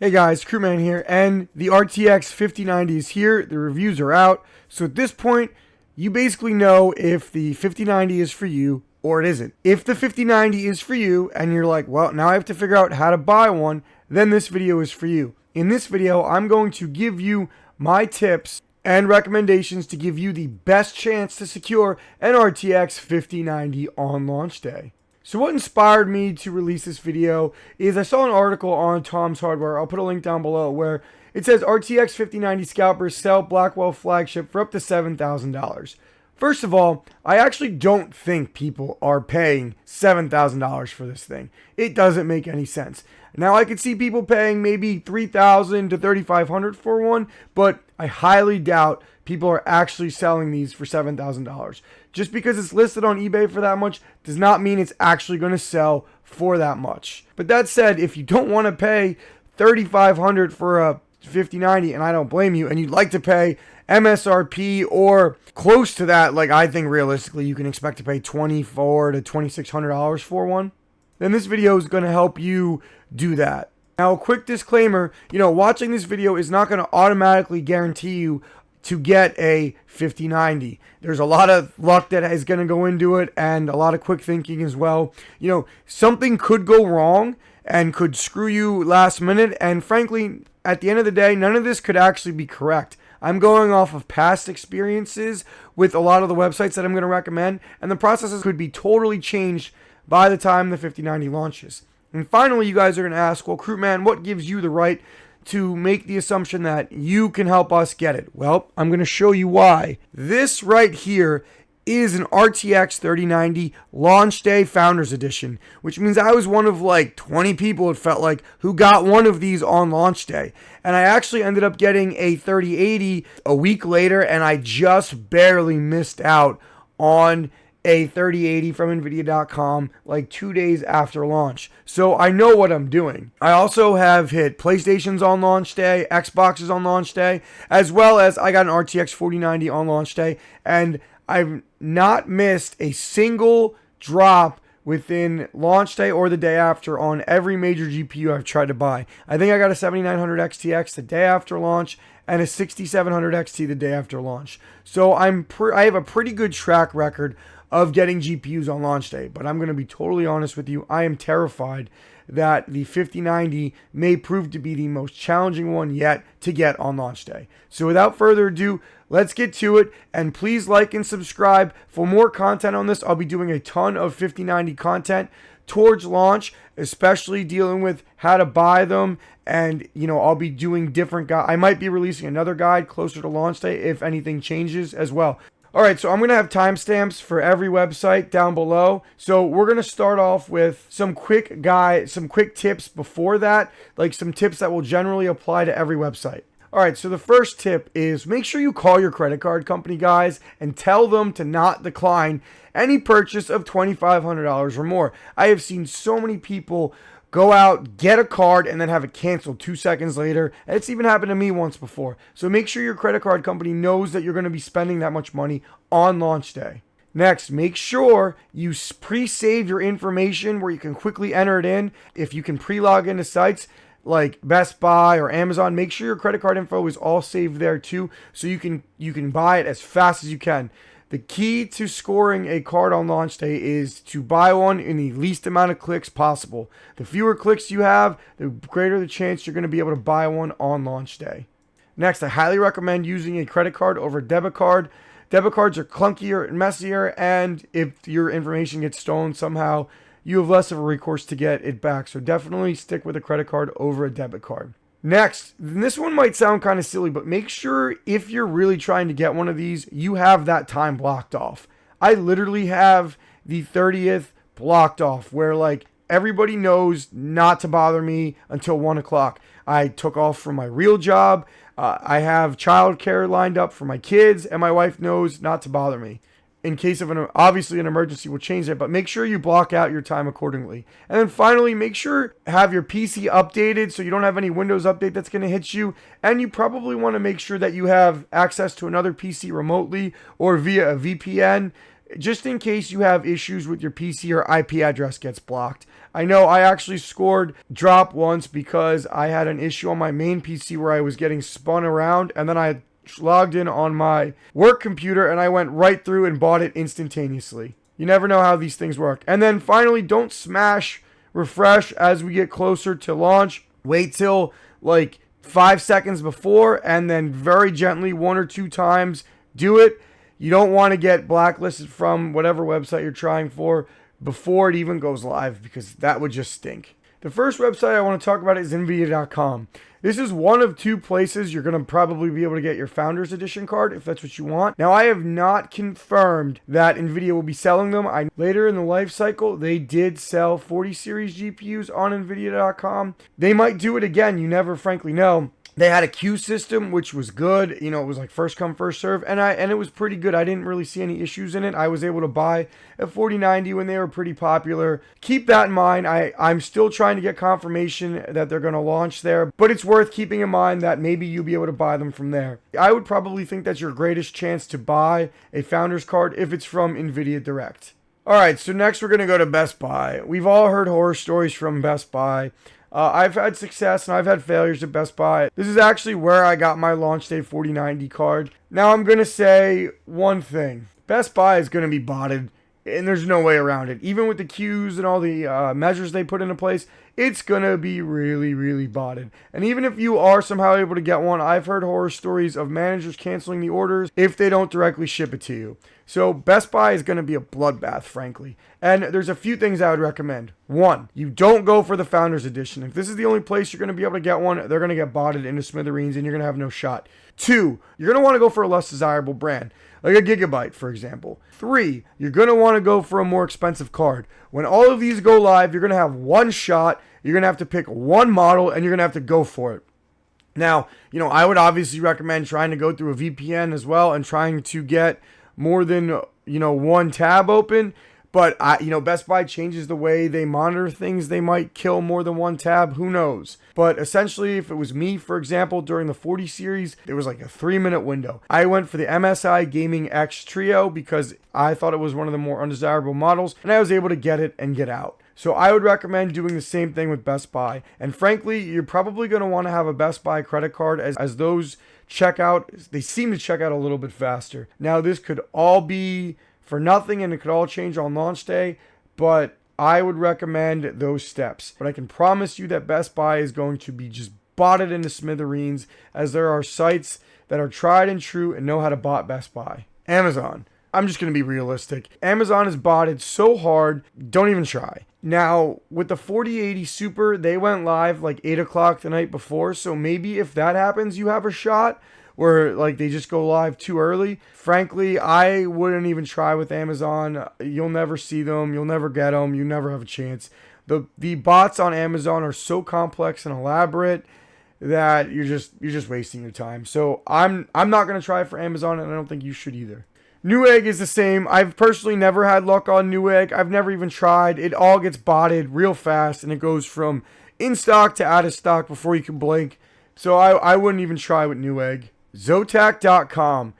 Hey guys, Crewman here, and the RTX 5090 is here. The reviews are out. So at this point, you basically know if the 5090 is for you or it isn't. If the 5090 is for you and you're like, well, now I have to figure out how to buy one, then this video is for you. In this video, I'm going to give you my tips and recommendations to give you the best chance to secure an RTX 5090 on launch day. So what inspired me to release this video is I saw an article on Tom's Hardware. I'll put a link down below where it says RTX 5090 scalpers sell Blackwell flagship for up to $7,000. First of all, I actually don't think people are paying $7,000 for this thing. It doesn't make any sense. Now I could see people paying maybe $3,000 to $3,500 for one, but I highly doubt people are actually selling these for $7,000. Just because it's listed on eBay for that much does not mean it's actually going to sell for that much. But that said, if you don't want to pay $3,500 for a 5090, and I don't blame you, and you'd like to pay MSRP or close to that, like I think realistically you can expect to pay $2,400 to $2,600 for one, then this video is going to help you do that. Now, a quick disclaimer, watching this video is not going to automatically guarantee you to get a 5090. There's a lot of luck that is going to go into it and a lot of quick thinking as well. Something could go wrong and could screw you last minute. And frankly, at the end of the day, none of this could actually be correct. I'm going off of past experiences with a lot of the websites that I'm going to recommend, and the processes could be totally changed by the time the 5090 launches. And finally, you guys are going to ask, well, Crewman, what gives you the right to make the assumption that you can help us get it? Well, I'm going to show you why. This right here is an RTX 3090 launch day founders edition, which means I was one of like 20 people, it felt like, who got one of these on launch day. And I actually ended up getting a 3080 a week later, and I just barely missed out on a 3080 from Nvidia.com like 2 days after launch. So I know what I'm doing. I also have hit PlayStations on launch day, Xboxes on launch day, as well as I got an RTX 4090 on launch day, and I've not missed a single drop within launch day or the day after on every major GPU I've tried to buy. I think I got a 7900 XTX the day after launch and a 6700 XT the day after launch. So I have a pretty good track record of getting GPUs on launch day, but I'm going to be totally honest with you. I am terrified that the 5090 may prove to be the most challenging one yet to get on launch day. So without further ado, let's get to it, and please like and subscribe for more content on this. I'll be doing a ton of 5090 content towards launch, especially dealing with how to buy them, and I'll be doing different guides. I might be releasing another guide closer to launch day if anything changes as well. Alright, so I'm going to have timestamps for every website down below. So we're going to start off with some quick tips before that, like some tips that will generally apply to every website. Alright, so the first tip is make sure you call your credit card company, guys, and tell them to not decline any purchase of $2,500 or more. I have seen so many people go out, get a card, and then have it canceled 2 seconds later. And it's even happened to me once before. So make sure your credit card company knows that you're going to be spending that much money on launch day. Next, make sure you pre-save your information where you can quickly enter it in. If you can pre-log into sites like Best Buy or Amazon, make sure your credit card info is all saved there too, so you can buy it as fast as you can. The key to scoring a card on launch day is to buy one in the least amount of clicks possible. The fewer clicks you have, the greater the chance you're going to be able to buy one on launch day. Next, I highly recommend using a credit card over a debit card. Debit cards are clunkier and messier, and if your information gets stolen somehow, you have less of a recourse to get it back. So definitely stick with a credit card over a debit card. Next, this one might sound kind of silly, but make sure if you're really trying to get one of these, you have that time blocked off. I literally have the 30th blocked off where like everybody knows not to bother me until 1 o'clock. I took off from my real job. I have childcare lined up for my kids, and my wife knows not to bother me. In case of obviously an emergency, we'll change it, but make sure you block out your time accordingly. And then finally, make sure have your PC updated so you don't have any Windows update that's going to hit you. And you probably want to make sure that you have access to another PC remotely or via a VPN just in case you have issues with your PC or IP address gets blocked. I know I actually scored drop once because I had an issue on my main PC where I was getting spun around, and then I logged in on my work computer and I went right through and bought it instantaneously. You never know how these things work. And then finally, don't smash refresh as we get closer to launch. Wait till like 5 seconds before and then very gently 1 or 2 times do it. You don't want to get blacklisted from whatever website you're trying for before it even goes live, because that would just stink. The first website I want to talk about is nvidia.com. This is one of 2 places you're going to probably be able to get your Founders Edition card if that's what you want. Now, I have not confirmed that Nvidia will be selling them. Later in the life cycle, they did sell 40 series GPUs on nvidia.com. They might do it again. You never frankly know. They had a queue system, which was good. You know, it was like first come, first serve. And it was pretty good. I didn't really see any issues in it. I was able to buy a 4090 when they were pretty popular. Keep that in mind. I'm still trying to get confirmation that they're going to launch there. But it's worth keeping in mind that maybe you'll be able to buy them from there. I would probably think that's your greatest chance to buy a Founders card if it's from NVIDIA Direct. All right, so next we're going to go to Best Buy. We've all heard horror stories from Best Buy. I've had success and I've had failures at Best Buy. This is actually where I got my launch day 4090 card. Now I'm going to say one thing. Best Buy is going to be botted, and there's no way around it. Even with the queues and all the measures they put into place, it's going to be really, really botted. And even if you are somehow able to get one, I've heard horror stories of managers canceling the orders if they don't directly ship it to you. So Best Buy is going to be a bloodbath, frankly. And there's a few things I would recommend. 1, you don't go for the Founders Edition. If this is the only place you're going to be able to get one, they're going to get botted into smithereens and you're going to have no shot. 2, you're going to want to go for a less desirable brand, like a Gigabyte, for example. 3, you're going to want to go for a more expensive card. When all of these go live, you're going to have one shot. You're going to have to pick one model and you're going to have to go for it. Now, I would obviously recommend trying to go through a VPN as well and trying to get more than, one tab open. But, Best Buy changes the way they monitor things. They might kill more than one tab. Who knows? But essentially, if it was me, for example, during the 40 series, there was like a 3-minute window. I went for the MSI Gaming X Trio because I thought it was one of the more undesirable models, and I was able to get it and get out. So I would recommend doing the same thing with Best Buy. And frankly, you're probably going to want to have a Best Buy credit card as those check out. They seem to check out a little bit faster. Now, this could all be for nothing and it could all change on launch day, but I would recommend those steps. But I can promise you that Best Buy is going to be just botted into smithereens, as there are sites that are tried and true and know how to bot Best Buy. Amazon. I'm just going to be realistic. Amazon is botted so hard, don't even try. Now, with the 4080 Super, they went live like 8 o'clock the night before, so maybe if that happens, you have a shot where like they just go live too early. Frankly, I wouldn't even try with Amazon. You'll never see them. You'll never get them. You never have a chance. The bots on Amazon are so complex and elaborate that you're just wasting your time. So I'm not going to try for Amazon, and I don't think you should either. Newegg is the same. I've personally never had luck on Newegg. I've never even tried. It all gets botted real fast, and it goes from in stock to out of stock before you can blink. So I wouldn't even try with Newegg. Zotac.com.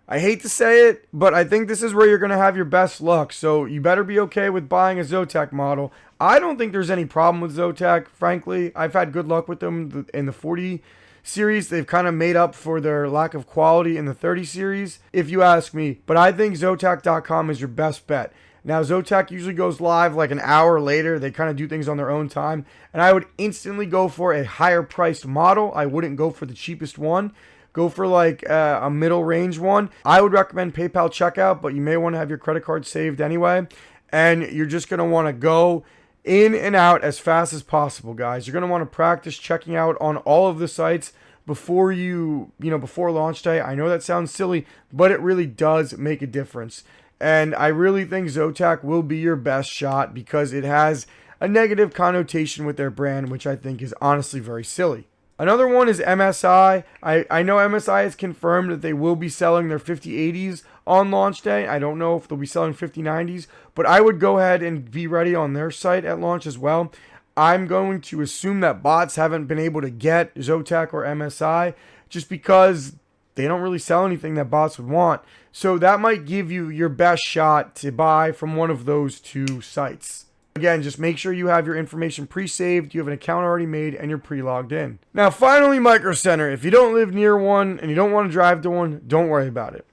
I hate to say it, but I think this is where you're going to have your best luck. So you better be okay with buying a Zotac model. I don't think there's any problem with Zotac, frankly. I've had good luck with them in the 40 series. They've kind of made up for their lack of quality in the 30 series, if you ask me. But I think Zotac.com is your best bet. Now, Zotac usually goes live like an hour later. They kind of do things on their own time. And I would instantly go for a higher priced model. I wouldn't go for the cheapest one. Go for like a middle range one. I would recommend PayPal checkout, but you may want to have your credit card saved anyway. And you're just going to want to go in and out as fast as possible, guys. You're going to want to practice checking out on all of the sites before before launch day. I know that sounds silly, but it really does make a difference. And I really think Zotac will be your best shot because it has a negative connotation with their brand, which I think is honestly very silly. Another one is MSI. I know MSI has confirmed that they will be selling their 5080s on launch day. I don't know if they'll be selling 5090s, but I would go ahead and be ready on their site at launch as well. I'm going to assume that bots haven't been able to get Zotac or MSI just because they don't really sell anything that bots would want. So that might give you your best shot to buy from one of those two sites. Again, just make sure you have your information pre-saved, you have an account already made, and you're pre-logged in. Now, finally, Microcenter. If you don't live near one and you don't want to drive to one, don't worry about it.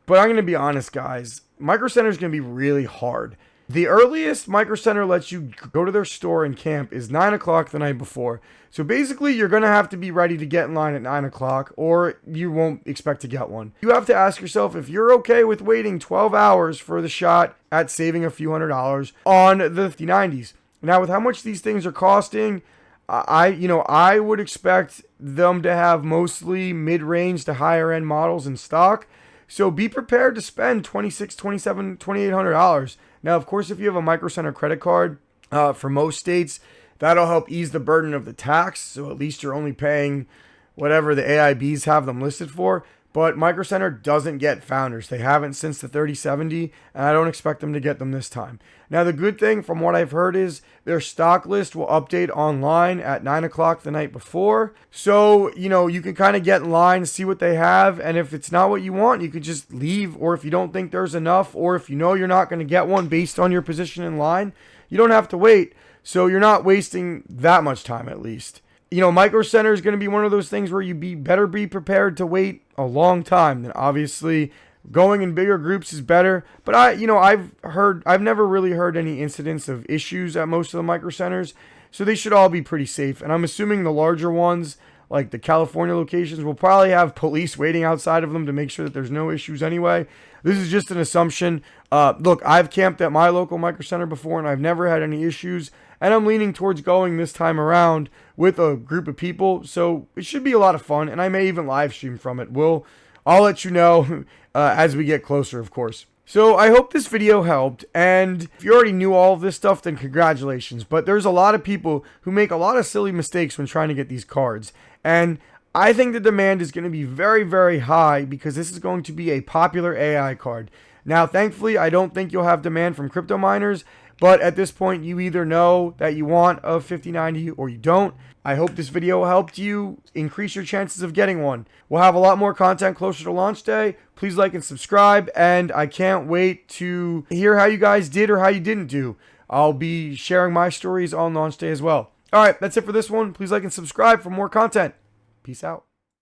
But I'm going to be honest, guys. Microcenter is going to be really hard. The earliest Microcenter lets you go to their store and camp is 9 o'clock the night before. So basically, you're going to have to be ready to get in line at 9 o'clock, or you won't expect to get one. You have to ask yourself if you're okay with waiting 12 hours for the shot at saving a few $100s on the 5090s. Now, with how much these things are costing, I would expect them to have mostly mid-range to higher-end models in stock. So be prepared to spend $2,600, $2,700, $2,800. Now, of course, if you have a Microcenter credit card, for most states, that'll help ease the burden of the tax. So at least you're only paying whatever the AIBs have them listed for. But Microcenter doesn't get founders. They haven't since the 3070, and I don't expect them to get them this time. Now, the good thing from what I've heard is their stock list will update online at 9 o'clock the night before. So, you can kind of get in line, see what they have, and if it's not what you want, you could just leave. Or if you don't think there's enough, or if you know you're not going to get one based on your position in line, you don't have to wait. So you're not wasting that much time at least. Microcenter is going to be one of those things where you better be prepared to wait a long time. Then obviously going in bigger groups is better. But I've never really heard any incidents of issues at most of the Microcenters. So they should all be pretty safe. And I'm assuming the larger ones, like the California locations, will probably have police waiting outside of them to make sure that there's no issues anyway. This is just an assumption. Look, I've camped at my local Microcenter before and I've never had any issues. And I'm leaning towards going this time around with a group of people. So it should be a lot of fun. And I may even live stream from it. I'll let you know as we get closer, of course. So I hope this video helped. And if you already knew all of this stuff, then congratulations. But there's a lot of people who make a lot of silly mistakes when trying to get these cards. And I think the demand is going to be very, very high because this is going to be a popular AI card. Now, thankfully, I don't think you'll have demand from crypto miners. But at this point, you either know that you want a 5090 or you don't. I hope this video helped you increase your chances of getting one. We'll have a lot more content closer to launch day. Please like and subscribe. And I can't wait to hear how you guys did or how you didn't do. I'll be sharing my stories on launch day as well. All right, that's it for this one. Please like and subscribe for more content. Peace out.